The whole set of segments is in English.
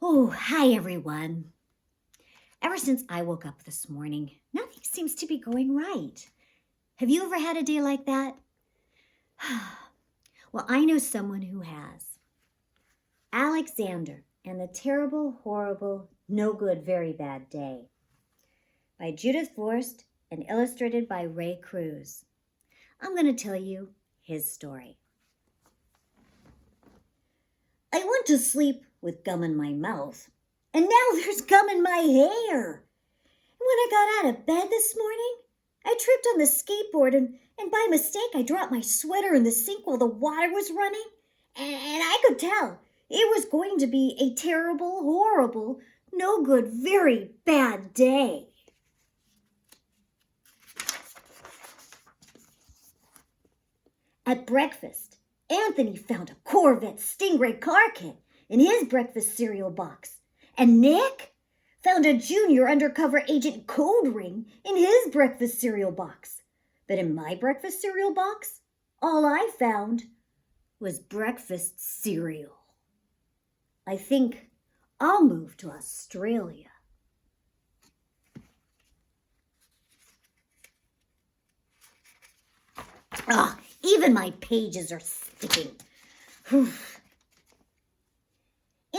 Oh, hi everyone. Ever since I woke up this morning, nothing seems to be going right. Have you ever had a day like that? Well, I know someone who has. Alexander and the Terrible, Horrible, No Good, Very Bad Day by Judith Forst and illustrated by Ray Cruz. I'm going to tell you his story. I went to sleep with gum in my mouth, and now there's gum in my hair. When I got out of bed this morning, I tripped on the skateboard and by mistake I dropped my sweater in the sink while the water was running. And I could tell it was going to be a terrible, horrible, no good, very bad day. At breakfast, Anthony found a Corvette Stingray car kit in his breakfast cereal box. And Nick found a junior undercover agent code ring in his breakfast cereal box. But in my breakfast cereal box, all I found was breakfast cereal. I think I'll move to Australia. Even my pages are sticking. In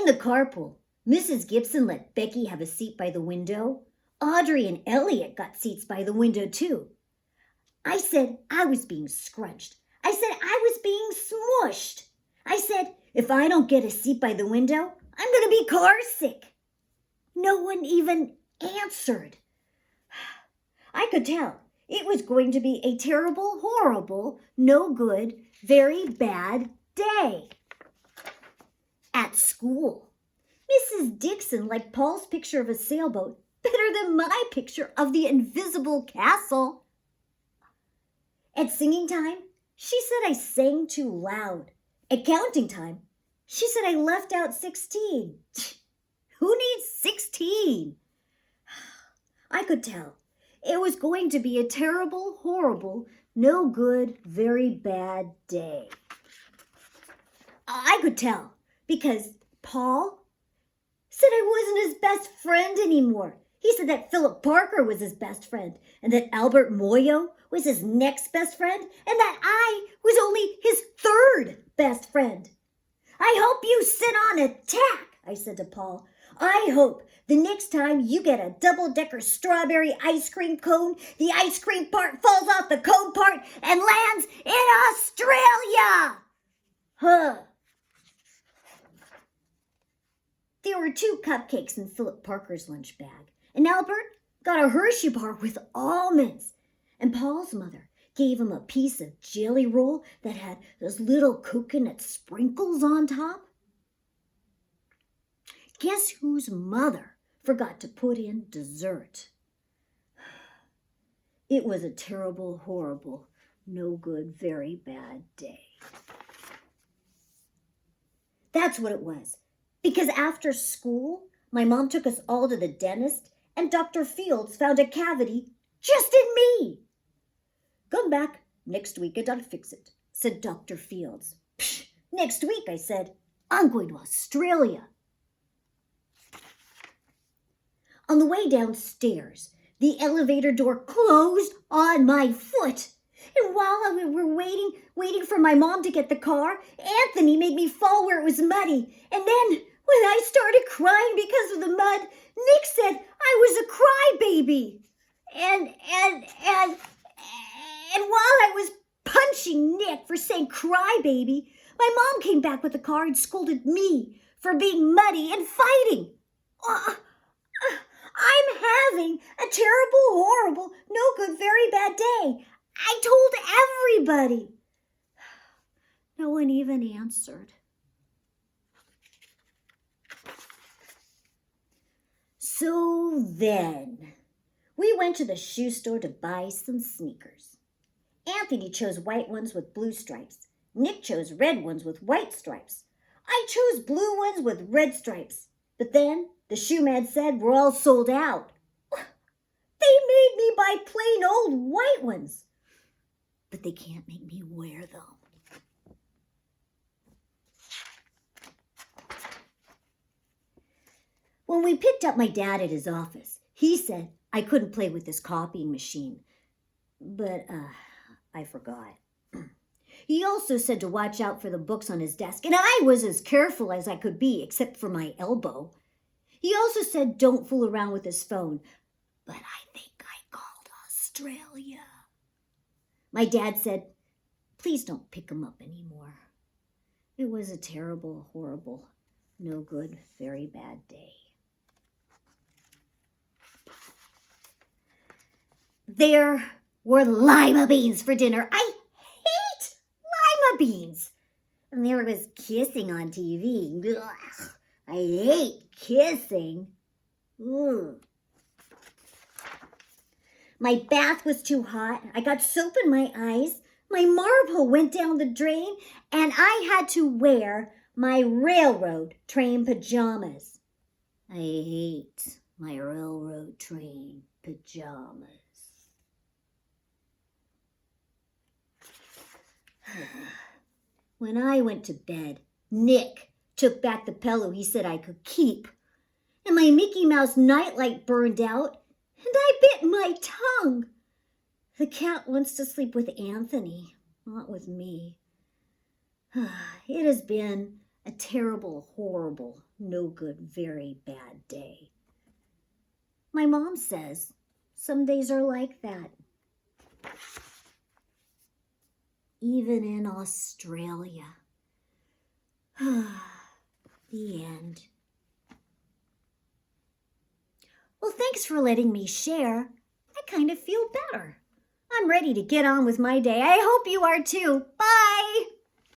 the carpool, Mrs. Gibson let Becky have a seat by the window. Audrey and Elliot got seats by the window, too. I said I was being scrunched. I said I was being smushed. I said, if I don't get a seat by the window, I'm going to be car sick. No one even answered. I could tell it was going to be a terrible, horrible, no good, very bad day. At school, Mrs. Dixon liked Paul's picture of a sailboat better than my picture of the invisible castle. At singing time, she said I sang too loud. At counting time, she said I left out 16. Who needs 16? I could tell it was going to be a terrible, horrible, no good, very bad day. I could tell because Paul said I wasn't his best friend anymore. He said that Philip Parker was his best friend and that Albert Moyo was his next best friend and that I was only his third best friend. I hope you sit on a tack, I said to Paul. I hope the next time you get a double-decker strawberry ice cream cone, the ice cream part falls off the cone part and lands in Australia. There were 2 cupcakes in Philip Parker's lunch bag, and Albert got a Hershey bar with almonds. And Paul's mother gave him a piece of jelly roll that had those little coconut sprinkles on top. Guess whose mother forgot to put in dessert? It was a terrible, horrible, no good, very bad day. That's what it was. Because after school, my mom took us all to the dentist, and Dr. Fields found a cavity just in me. Come back next week and I'll fix it, said Dr. Fields. Psh, next week, I said. I'm going to Australia. On the way downstairs, the elevator door closed on my foot. And while we were waiting for my mom to get the car, Anthony made me fall where it was muddy. And then when I started crying because of the mud, Nick said I was a crybaby. And while I was punching Nick for saying crybaby, my mom came back with the car and scolded me for being muddy and fighting. I'm having a terrible, horrible, no good, very bad day. I told everybody. No one even answered. So then, we went to the shoe store to buy some sneakers. Anthony chose white ones with blue stripes. Nick chose red ones with white stripes. I chose blue ones with red stripes. But then the shoe man said we're all sold out. They made me buy plain old white ones. But they can't make me wear them. When we picked up my dad at his office, he said I couldn't play with his copying machine. But I forgot. He also said to watch out for the books on his desk, and I was as careful as I could be, except for my elbow. He also said don't fool around with his phone, but I think I called Australia. My dad said, please don't pick him up anymore. It was a terrible, horrible, no good, very bad day. There were lima beans for dinner. I hate lima beans. And there was kissing on TV. Ugh, I hate kissing. Ugh. My bath was too hot. I got soap in my eyes. My marble went down the drain, and I had to wear my railroad train pajamas. I hate my railroad train pajamas. When I went to bed, Nick took back the pillow he said I could keep, and my Mickey Mouse nightlight burned out, and I bit my tongue. The cat wants to sleep with Anthony, not with me. It has been a terrible, horrible, no good, very bad day. My mom says some days are like that. Even in Australia. The end. Well, thanks for letting me share. I kind of feel better. I'm ready to get on with my day. I hope you are too. Bye!